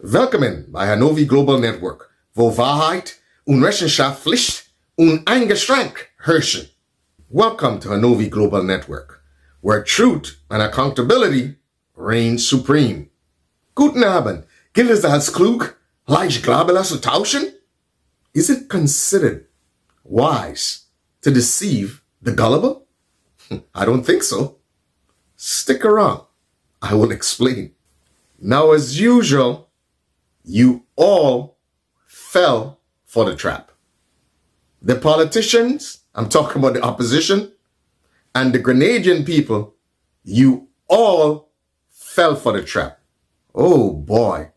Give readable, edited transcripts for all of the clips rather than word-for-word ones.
Willkommen bei Hanovi Global Network, wo Wahrheit und Rechenschaft Pflicht und eingeschränkt herrschen. Welcome to Hanovi Global Network, where truth and accountability reign supreme. Guten Abend, gilt es als klug, leicht glaubwürdig zu tauschen? Is it considered wise to deceive the gullible? I don't think so. Stick around. I will explain. Now, as usual, you all fell for the trap. The politicians, I'm talking about the opposition, and the Grenadian people, you all fell for the trap. Oh boy,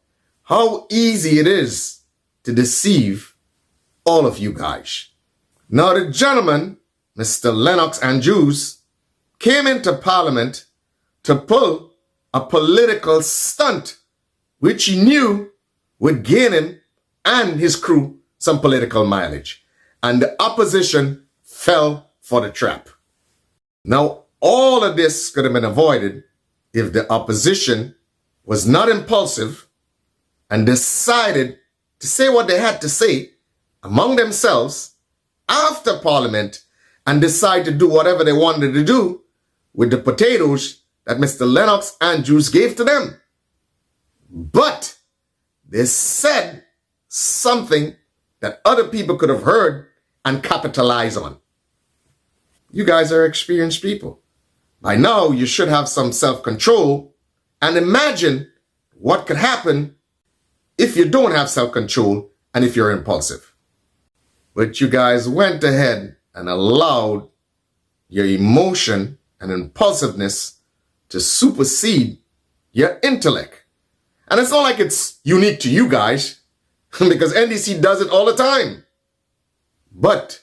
how easy it is to deceive all of you guys. Now the gentleman, Mr. Lennox Andrews, came into Parliament to pull a political stunt, which he knew would gain him and his crew some political mileage. And the opposition fell for the trap. Now, all of this could have been avoided if the opposition was not impulsive and decided to say what they had to say among themselves after Parliament and decide to do whatever they wanted to do with the potatoes that Mr. Lennox Andrews gave to them. But they said something that other people could have heard and capitalized on. You guys are experienced people. By now, you should have some self-control and imagine what could happen if you don't have self-control and if you're impulsive. But you guys went ahead and allowed your emotion and impulsiveness to supersede your intellect. And it's not like it's unique to you guys, because NDC does it all the time. But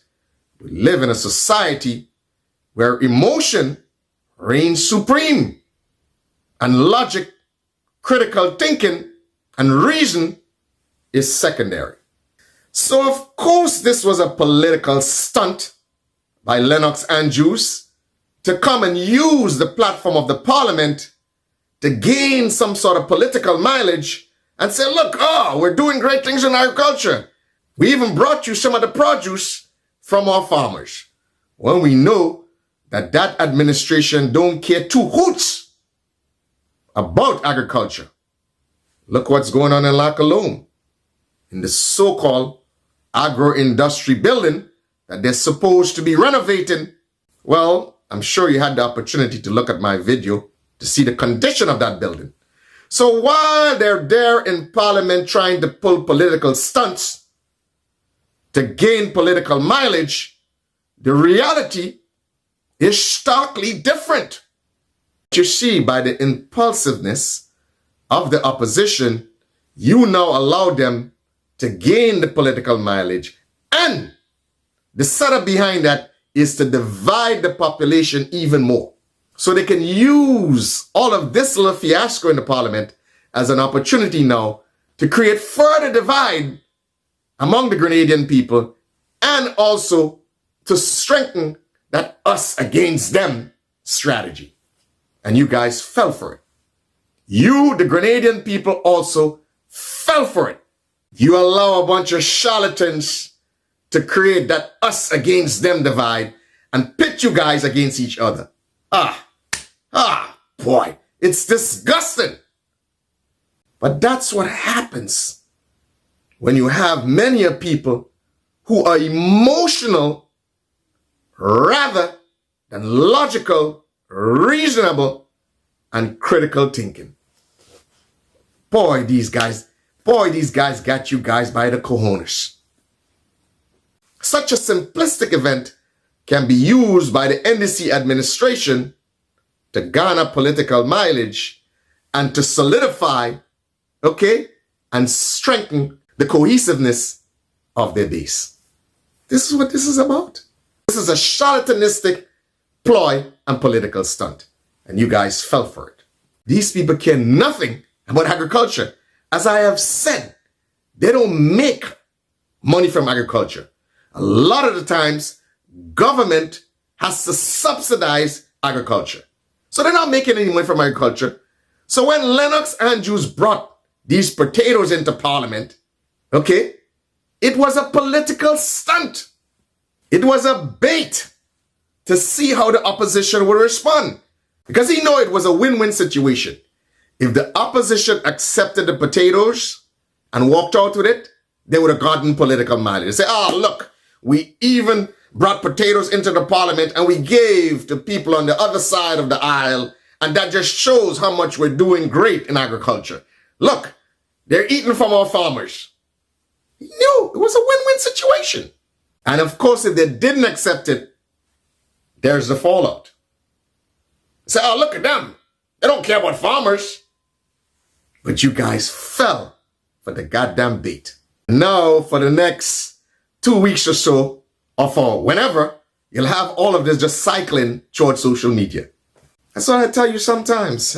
we live in a society where emotion reigns supreme, and logic, critical thinking, and reason is secondary. So of course this was a political stunt by Lennox Andrews to come and use the platform of the Parliament to gain some sort of political mileage and say, look, we're doing great things in agriculture. We even brought you some of the produce from our farmers. Well, we know that administration don't care two hoots about agriculture. Look what's going on in La Colombe, in the so-called agro-industry building that they're supposed to be renovating. Well, I'm sure you had the opportunity to look at my video to see the condition of that building. So while they're there in Parliament trying to pull political stunts to gain political mileage, the reality is starkly different. You see, by the impulsiveness of the opposition, you now allow them to gain the political mileage, and the setup behind that is to divide the population even more. So they can use all of this little fiasco in the Parliament as an opportunity now to create further divide among the Grenadian people and also to strengthen that us against them strategy. And you guys fell for it. You, the Grenadian people, also fell for it. You allow a bunch of charlatans to create that us against them divide and pit you guys against each other. Boy, it's disgusting. But that's what happens when you have many people who are emotional rather than logical, reasonable, and critical thinking. Boy, these guys got you guys by the cojones. Such a simplistic event can be used by the NDC administration to garner political mileage and to solidify, and strengthen the cohesiveness of their base. This is what this is about. This is a charlatanistic ploy and political stunt. And you guys fell for it. These people care nothing about agriculture. As I have said, they don't make money from agriculture. A lot of the times, government has to subsidize agriculture. So they're not making any money from agriculture. So when Lennox Andrews brought these potatoes into Parliament, okay, it was a political stunt. It was a bait to see how the opposition would respond. Because he knew it was a win-win situation. If the opposition accepted the potatoes and walked out with it, they would have gotten political mileage. They say, oh, look, we even brought potatoes into the Parliament and we gave to people on the other side of the aisle. And that just shows how much we're doing great in agriculture. Look, they're eating from our farmers. He knew it was a win-win situation. And of course, if they didn't accept it, there's the fallout. Say, oh, look at them. They don't care about farmers. But you guys fell for the goddamn bait. Now, for the next 2 weeks or so, or for whenever, you'll have all of this just cycling towards social media. That's what I tell you sometimes.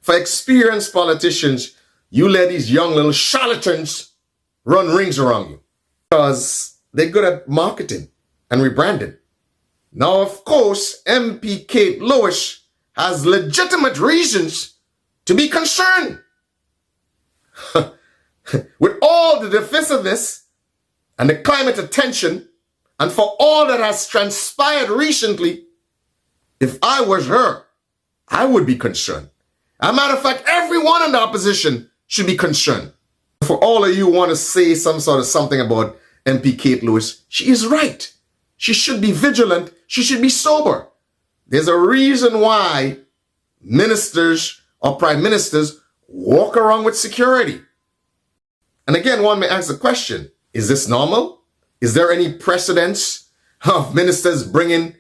For experienced politicians, you let these young little charlatans run rings around you because they're good at marketing and rebranding. Now, of course, MP Kate Lewis has legitimate reasons to be concerned. With all the divisiveness and the climate of tension, and for all that has transpired recently, if I was her, I would be concerned. As a matter of fact, everyone in the opposition should be concerned. For all of you who want to say some sort of something about MP Kate Lewis, she is right. She should be vigilant. She should be sober. There's a reason why ministers or prime ministers walk around with security. And again, one may ask the question, is this normal? Is there any precedence of ministers bringing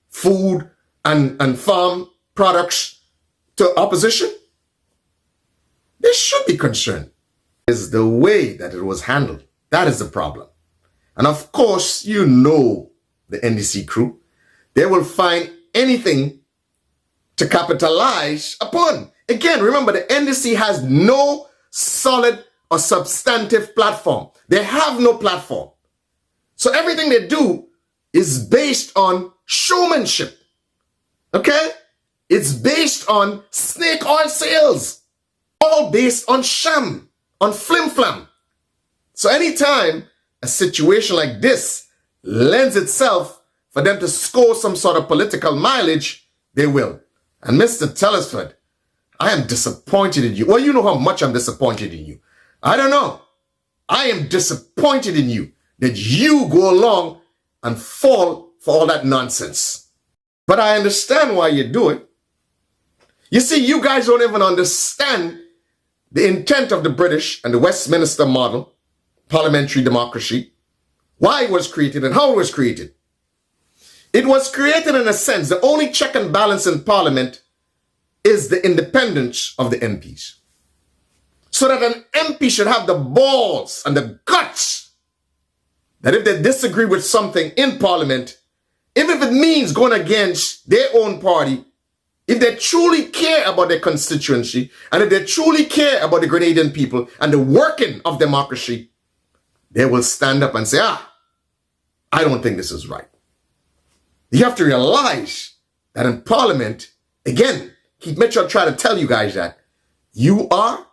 food and farm products to opposition? There should be concern. It's the way that it was handled. That is the problem. And of course, you know the NDC crew. They will find anything to capitalize upon. Again, remember, the NDC has no solid or substantive platform. They have no platform. So everything they do is based on showmanship. Okay? It's based on snake oil sales. All based on sham, on flim-flam. So anytime a situation like this lends itself for them to score some sort of political mileage, they will. And Mr. Telesford, I am disappointed in you. Well, you know how much I'm disappointed in you. I don't know. I am disappointed in you that you go along and fall for all that nonsense. But I understand why you do it. You see, you guys don't even understand the intent of the British and the Westminster model, parliamentary democracy, why it was created and how it was created. It was created in a sense, the only check and balance in Parliament is the independence of the MPs. So that an MP should have the balls and the guts that if they disagree with something in Parliament, even if it means going against their own party, if they truly care about their constituency, and if they truly care about the Grenadian people and the working of democracy, they will stand up and say, I don't think this is right. You have to realize that in Parliament, again, Keith Mitchell tried to tell you guys that you are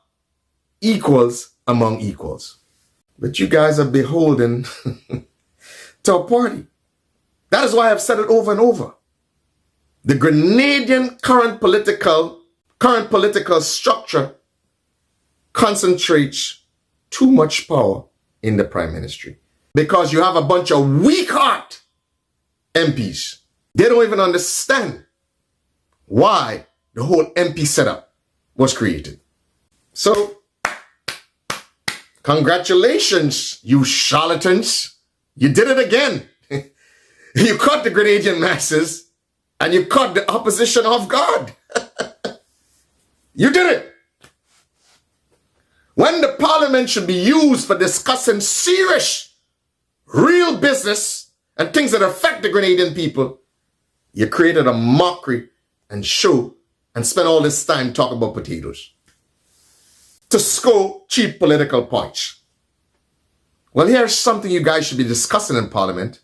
equals among equals. But you guys are beholden to a party. That is why I've said it over and over. The Grenadian current political structure concentrates too much power in the Prime Ministry. Because you have a bunch of weak-heart MPs. They don't even understand why the whole MP setup was created. So, congratulations, you charlatans. You did it again. You caught the Grenadian masses and you caught the opposition off guard. You did it. When the Parliament should be used for discussing serious, real business and things that affect the Grenadian people, you created a mockery and show and spent all this time talking about potatoes to score cheap political points. Well, here's something you guys should be discussing in Parliament.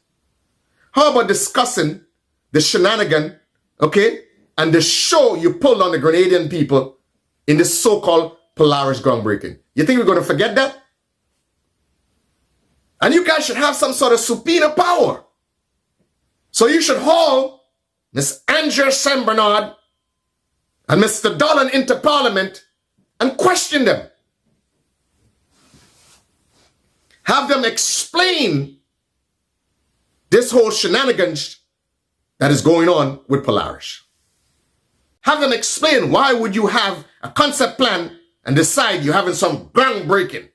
How about discussing the shenanigan, okay, and the show you pulled on the Grenadian people in this so-called Polaris groundbreaking. You think we're going to forget that? And you guys should have some sort of subpoena power. So you should haul Miss Andrea St. Bernard and Mr. Dolan into Parliament and question them. Have them explain this whole shenanigans that is going on with Polaris. Have them explain why would you have a concept plan and decide you're having some groundbreaking.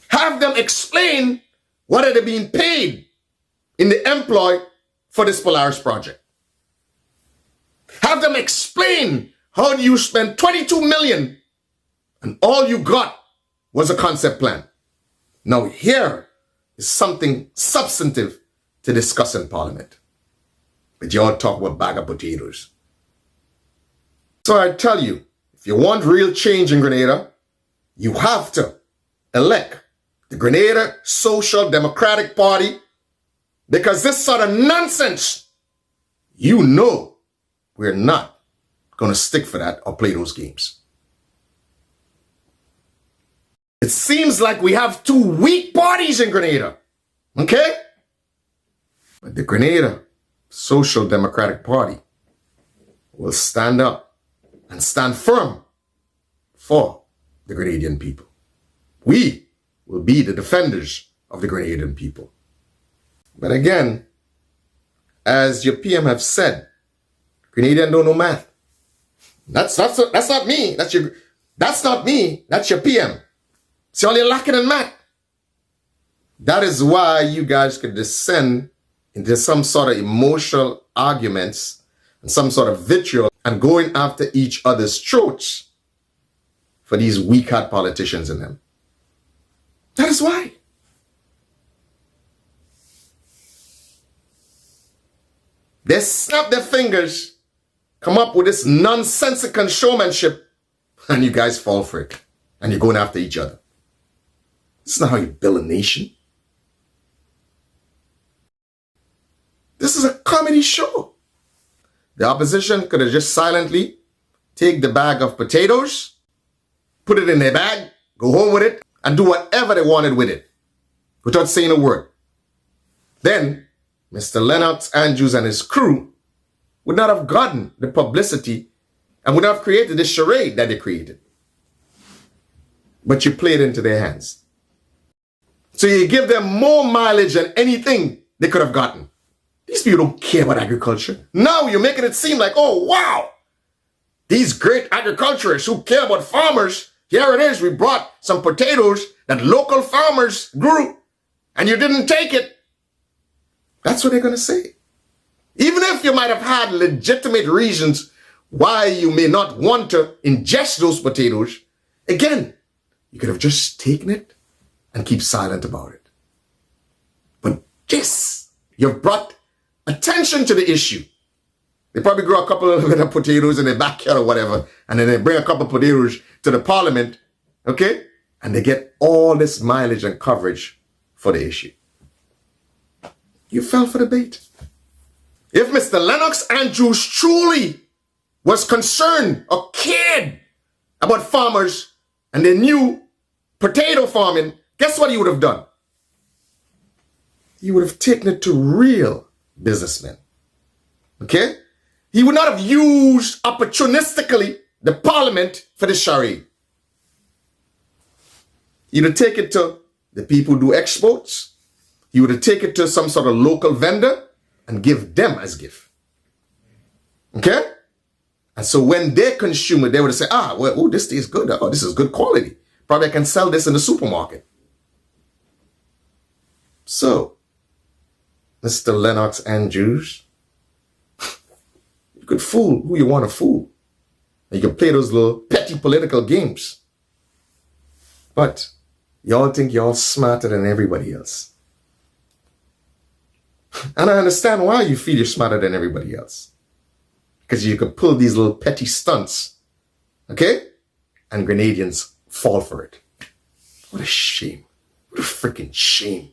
Have them explain what are they being paid in the employ for this Polaris project. Have them explain how you spend 22 million and all you got was a concept plan. Now here is something substantive to discuss in Parliament. But y'all talk about bag of potatoes. So I tell you, if you want real change in Grenada, you have to elect the Grenada Social Democratic Party, because this sort of nonsense, you know we're not going to stick for that or play those games. It seems like we have two weak parties in Grenada, okay? But the Grenada Social Democratic Party will stand up and stand firm for the Grenadian people. We will be the defenders of the Grenadian people. But again, as your PM have said, Grenadian don't know math. That's not me. That's not me. That's your PM. See, all you're lacking in math. That is why you guys could descend into some sort of emotional arguments and some sort of vitriol and going after each other's throats for these weak-hearted politicians in them. That is why. They snap their fingers, come up with this nonsensical showmanship, and you guys fall for it. And you're going after each other. This is not how you build a nation. This is a comedy show. The opposition could have just silently take the bag of potatoes, put it in their bag, go home with it, and do whatever they wanted with it, without saying a word. Then, Mr. Lennox Andrews and his crew would not have gotten the publicity and would not have created this charade that they created. But you played into their hands. So you give them more mileage than anything they could have gotten. These people don't care about agriculture. Now you're making it seem like, oh, wow, these great agriculturists who care about farmers, here it is, we brought some potatoes that local farmers grew, and you didn't take it. That's what they're going to say. Even if you might have had legitimate reasons why you may not want to ingest those potatoes, again, you could have just taken it and keep silent about it. But this, you've brought attention to the issue. They probably grow a couple of little potatoes in their backyard or whatever, and then they bring a couple of potatoes to the Parliament, okay? And they get all this mileage and coverage for the issue. You fell for the bait. If Mr. Lennox Andrews truly was concerned or cared about farmers and they knew potato farming, guess what he would have done? He would have taken it to real businessmen. Okay? He would not have used opportunistically the Parliament for the charade. He would have taken it to the people who do exports. He would have taken it to some sort of local vendor and give them as gift. Okay? And so when they consume it, they would say, well, oh, this tastes good. Oh, this is good quality. Probably I can sell this in the supermarket. So, Mr. Lennox Andrews, you could fool who you want to fool. And you can play those little petty political games. But y'all think y'all smarter than everybody else. And I understand why you feel you're smarter than everybody else. Because you could pull these little petty stunts. Okay? And Grenadians fall for it. What a shame. What a freaking shame.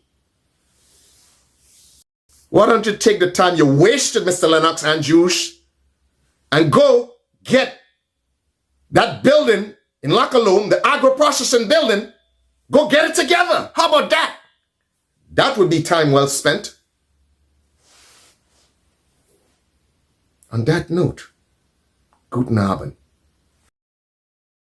Why don't you take the time you wasted, Mr. Lennox Andrews, and go get That building in Lackalone, the agro-processing building, go get it together. How about that? That would be time well spent. On that note, guten Abend.